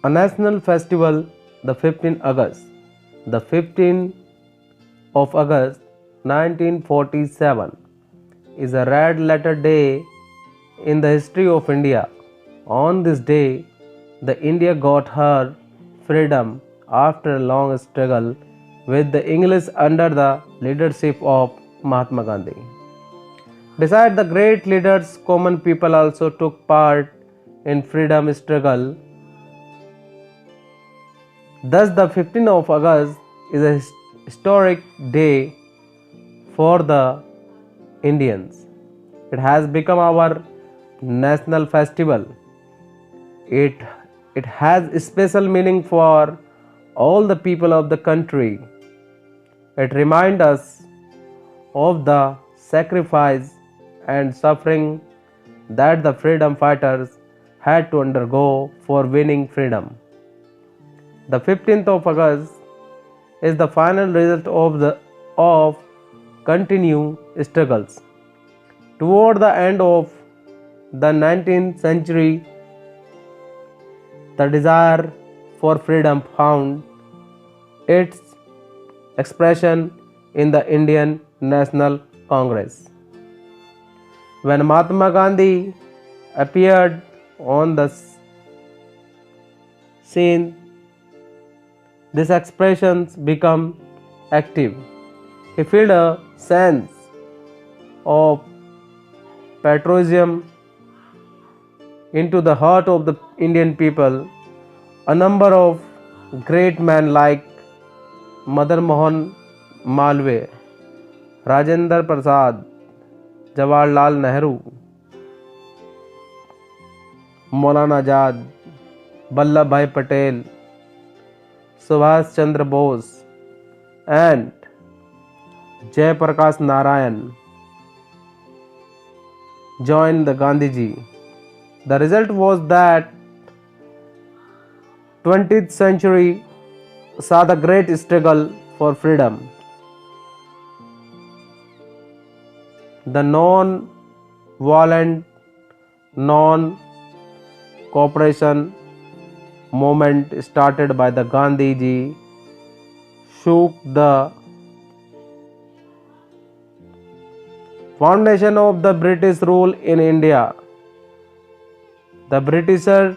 A national festival, the 15th August. The 15th of August 1947 is a red letter day in the history of India. On this day, the India got her freedom after a long struggle with the English under the leadership of Mahatma Gandhi. Besides the great leaders, common people also took part in freedom struggle. Thus, the 15th of August is a historic day for the Indians. It has become our national festival. It, it has special meaning for all the people of the country. It reminds us of the sacrifice and suffering that the freedom fighters had to undergo for winning freedom. The 15th of August is the final result of continued struggles. Toward the end of the 19th century, the desire for freedom found its expression in the Indian National Congress. When Mahatma Gandhi appeared on the scene, these expressions become active. He felt a sense of patriotism into the heart of the Indian people. A number of great men like Madan Mohan Malviya, Rajendra Prasad, Jawaharlal Nehru, Maulana Azad, Vallabhbhai Patel, Subhash Chandra Bose, and Jay Prakash Narayan joined the Gandhiji. The result was that 20th century saw the great struggle for freedom. The non-violent, non-cooperation movement started by the Gandhiji shook the foundation of the British rule in India. The Britishers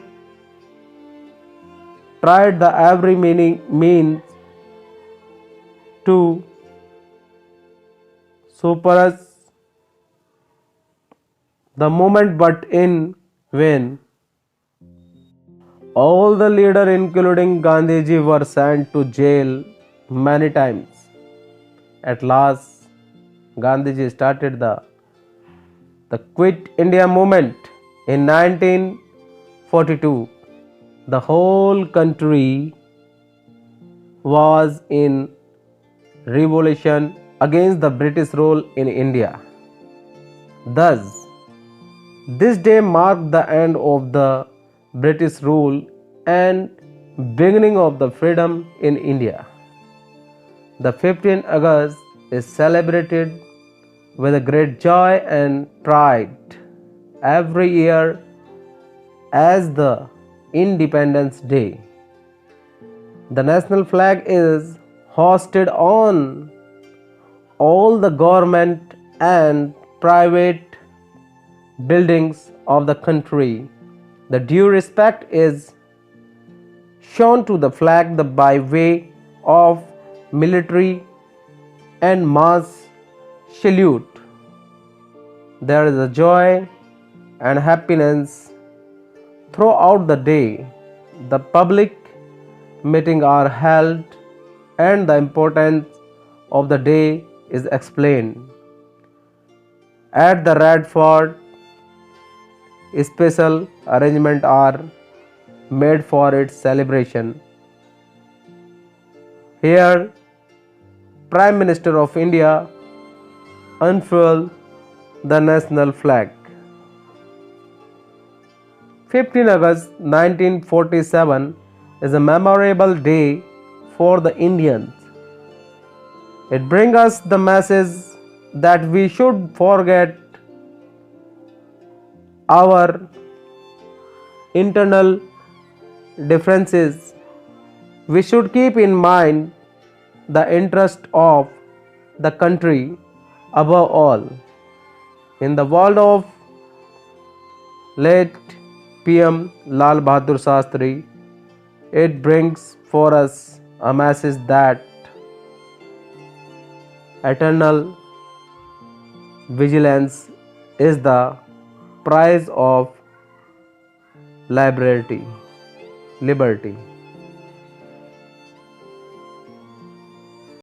tried the every means to suppress the movement, but in vain. All the leaders, including Gandhiji, were sent to jail many times. At last, Gandhiji started the Quit India movement in 1942. The whole country was in revolution against the British rule in India. Thus, this day marked the end of the British rule and beginning of the freedom in India. The 15th August is celebrated with a great joy and pride every year as the Independence Day. The national flag is hoisted on all the government and private buildings of the country. The due respect is shown to the flag by way of military and mass salute. There is a joy and happiness throughout the day. The public meetings are held and the importance of the day is explained. At the Red Fort, special arrangements are made for its celebration. Here, Prime Minister of India unfurled the national flag. 15 August 1947 is a memorable day for the Indians. It brings us the message that we should forget our internal differences, we should keep in mind the interest of the country above all. In the world of late PM Lal Bahadur Shastri, it brings for us a message that eternal vigilance is the price of liberty.